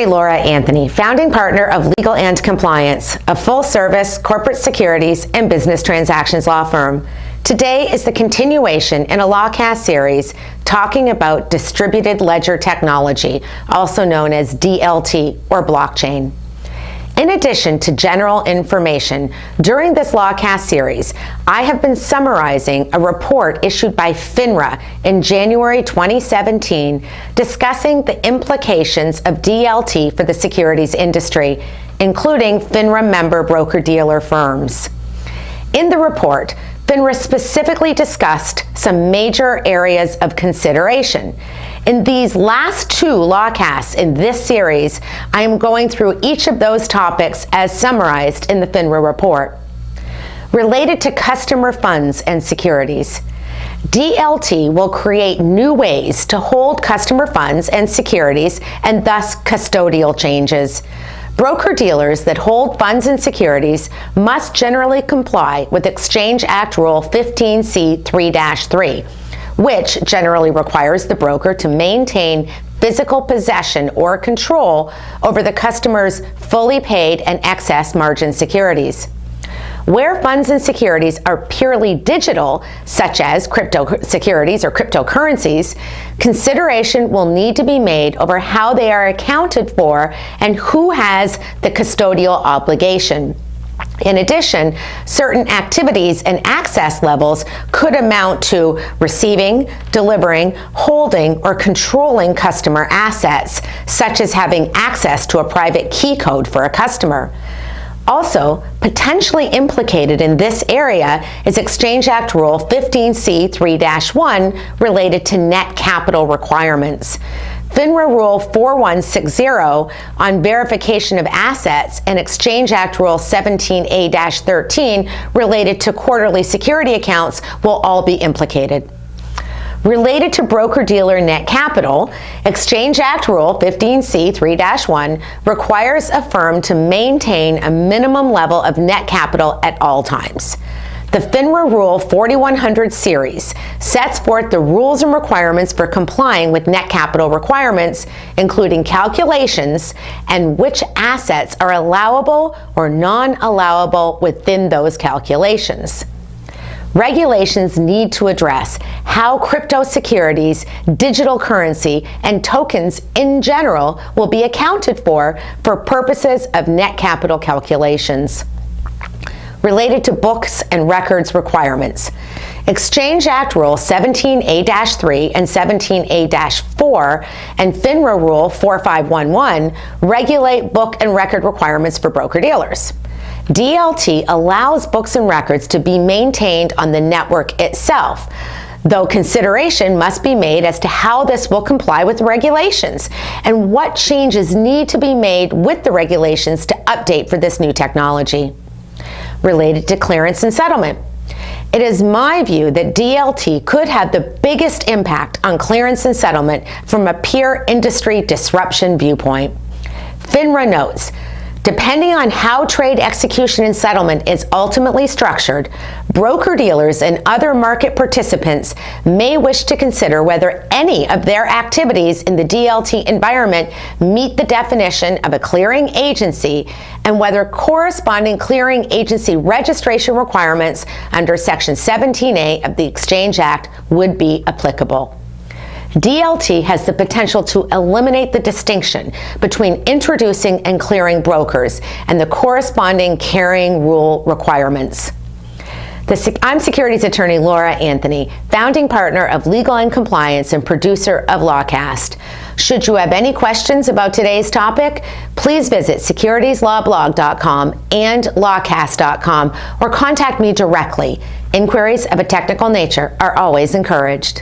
Attorney Laura Anthony, founding partner of Legal and Compliance, a full-service corporate securities and business transactions law firm. Today is the continuation in a LawCast series talking about distributed ledger technology, also known as DLT or blockchain. In addition to general information, during this LawCast series, I have been summarizing a report issued by FINRA in January 2017 discussing the implications of DLT for the securities industry, including FINRA member broker-dealer firms. In the report, FINRA specifically discussed some major areas of consideration. In these last two LawCasts in this series, I am going through each of those topics as summarized in the FINRA report. Related to customer funds and securities, DLT will create new ways to hold customer funds and securities and thus custodial changes. Broker-dealers that hold funds and securities must generally comply with Exchange Act Rule 15C3-3, which generally requires the broker to maintain physical possession or control over the customer's fully paid and excess margin securities. Where funds and securities are purely digital, such as cryptosecurities or cryptocurrencies, consideration will need to be made over how they are accounted for and who has the custodial obligation. In addition, certain activities and access levels could amount to receiving, delivering, holding, or controlling customer assets, such as having access to a private key code for a customer. Also, potentially implicated in this area is Exchange Act Rule 15C3-1 related to net capital requirements. FINRA Rule 4160 on verification of assets and Exchange Act Rule 17A-13 related to quarterly security accounts will all be implicated. Related to broker-dealer net capital, Exchange Act Rule 15C3-1 requires a firm to maintain a minimum level of net capital at all times. The FINRA Rule 4100 series sets forth the rules and requirements for complying with net capital requirements, including calculations and which assets are allowable or non-allowable within those calculations. Regulations need to address how cryptosecurities, digital currency, and tokens in general will be accounted for purposes of net capital calculations. Related to books and records requirements, Exchange Act Rule 17A-3 and 17A-4 and FINRA Rule 4511 regulate book and record requirements for broker-dealers. DLT allows books and records to be maintained on the network itself, though consideration must be made as to how this will comply with regulations and what changes need to be made with the regulations to update for this new technology. Related to clearance and settlement, it is my view that DLT could have the biggest impact on clearance and settlement from a pure industry disruption viewpoint. FINRA notes, depending on how trade execution and settlement is ultimately structured, broker-dealers and other market participants may wish to consider whether any of their activities in the DLT environment meet the definition of a clearing agency and whether corresponding clearing agency registration requirements under Section 17A of the Exchange Act would be applicable. DLT has the potential to eliminate the distinction between introducing and clearing brokers and the corresponding carrying rule requirements. I'm securities attorney Laura Anthony, founding partner of Legal and Compliance and producer of LawCast. Should you have any questions about today's topic, please visit securitieslawblog.com and lawcast.com or contact me directly. Inquiries of a technical nature are always encouraged.